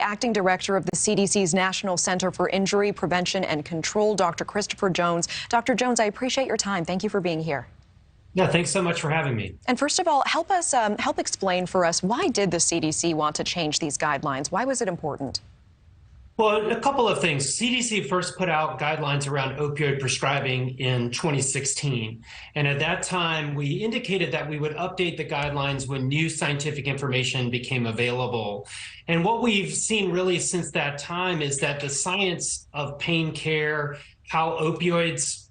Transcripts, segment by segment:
Acting Director of the CDC's National Center for Injury Prevention and Control, Dr. Christopher Jones. Dr. Jones, I appreciate your time. Thank you for being here. Yeah, thanks so much for having me. And first of all, help explain for us, why did the CDC want to change these guidelines? Why was it important? Well, a couple of things. CDC first put out guidelines around opioid prescribing in 2016. And at that time, we indicated that we would update the guidelines when new scientific information became available. And what we've seen really since that time is that the science of pain care, how opioids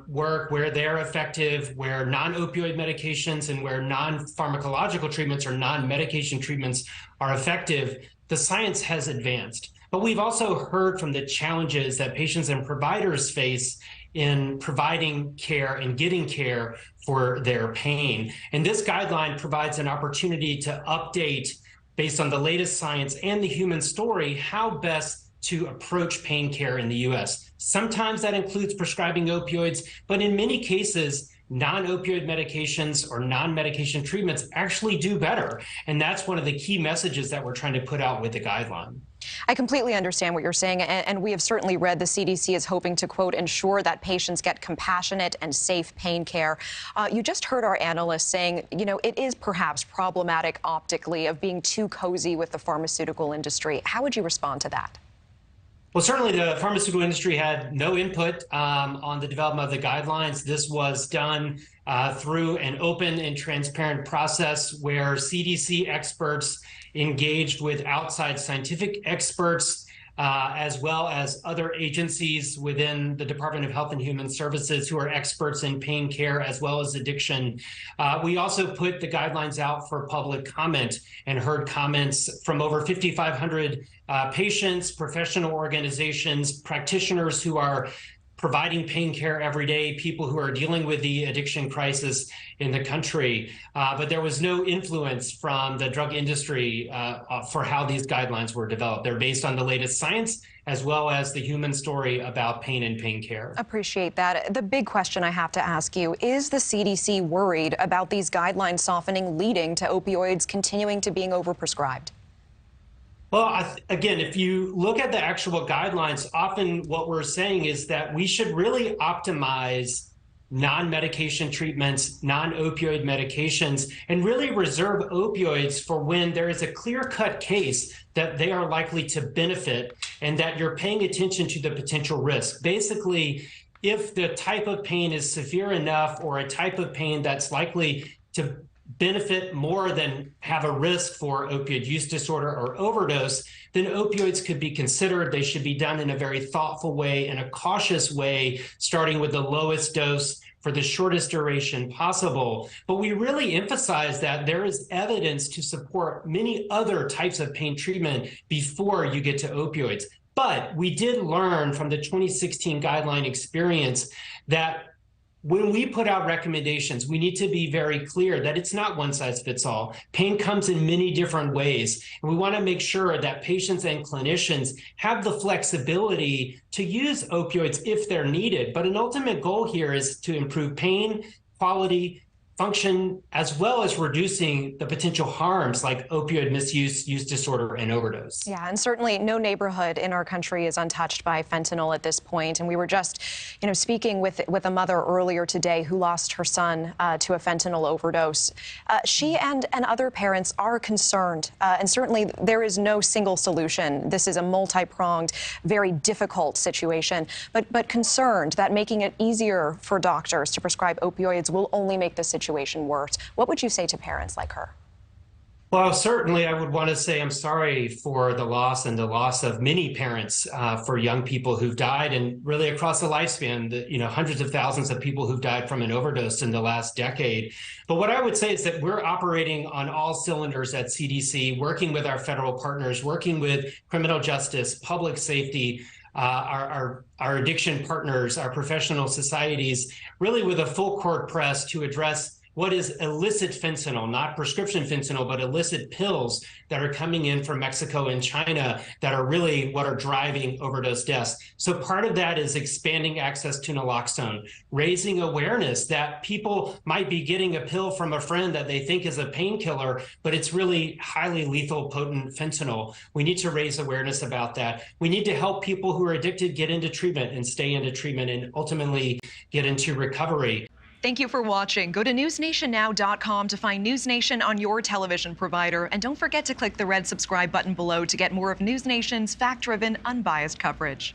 work, where they're effective, where non-opioid medications and where non-pharmacological treatments or non-medication treatments are effective, the science has advanced. But we've also heard from the challenges that patients and providers face in providing care and getting care for their pain. And this guideline provides an opportunity to update, based on the latest science and the human story, how best to approach pain care in the U.S. Sometimes that includes prescribing opioids, but in many cases, non-opioid medications or non-medication treatments actually do better. And that's one of the key messages that we're trying to put out with the guideline. I completely understand what you're saying, and we have certainly read the CDC is hoping to, quote, ensure that patients get compassionate and safe pain care. You just heard our analyst saying, you know, it is perhaps problematic optically of being too cozy with the pharmaceutical industry. How would you respond to that? Well, certainly the pharmaceutical industry had no input on the development of the guidelines. This was done through an open and transparent process where CDC experts engaged with outside scientific experts, as well as other agencies within the Department of Health and Human Services who are experts in pain care as well as addiction. We also put the guidelines out for public comment and heard comments from over 5,500 patients, professional organizations, practitioners who are providing pain care every day, people who are dealing with the addiction crisis in the country. But there was no influence from the drug industry for how these guidelines were developed. They're based on the latest science as well as the human story about pain and pain care. Appreciate that. The big question I have to ask you, is the CDC worried about these guidelines softening, leading to opioids continuing to being overprescribed? Well, again, if you look at the actual guidelines, often what we're saying is that we should really optimize non-medication treatments, non-opioid medications, and really reserve opioids for when there is a clear-cut case that they are likely to benefit and that you're paying attention to the potential risk. Basically, if the type of pain is severe enough or a type of pain that's likely to benefit more than have a risk for opioid use disorder or overdose, then opioids could be considered. They should be done in a very thoughtful way and a cautious way, starting with the lowest dose for the shortest duration possible. But we really emphasize that there is evidence to support many other types of pain treatment before you get to opioids. But we did learn from the 2016 guideline experience that when we put out recommendations, we need to be very clear that it's not one size fits all. Pain comes in many different ways, and we want to make sure that patients and clinicians have the flexibility to use opioids if they're needed. But an ultimate goal here is to improve pain, quality, function, as well as reducing the potential harms like opioid misuse, use disorder, and overdose. Yeah, and certainly no neighborhood in our country is untouched by fentanyl at this point. And we were just, speaking with a mother earlier today who lost her son to a fentanyl overdose. She and other parents are concerned, and certainly there is no single solution. This is a multi-pronged, very difficult situation, but concerned that making it easier for doctors to prescribe opioids will only make the situation worse. What would you say to parents like her? Well, certainly I would want to say I'm sorry for the loss and the loss of many parents for young people who've died, and really across the lifespan, hundreds of thousands of people who've died from an overdose in the last decade. But what I would say is that we're operating on all cylinders at CDC, working with our federal partners, working with criminal justice, public safety, our addiction partners, our professional societies, really with a full court press to address what is illicit fentanyl, not prescription fentanyl, but illicit pills that are coming in from Mexico and China that are really what are driving overdose deaths. So part of that is expanding access to naloxone, raising awareness that people might be getting a pill from a friend that they think is a painkiller, but it's really highly lethal, potent fentanyl. We need to raise awareness about that. We need to help people who are addicted get into treatment and stay into treatment and ultimately get into recovery. Thank you for watching. Go to newsnationnow.com to find News Nation on your television provider. And don't forget to click the red subscribe button below to get more of News Nation's fact-driven, unbiased coverage.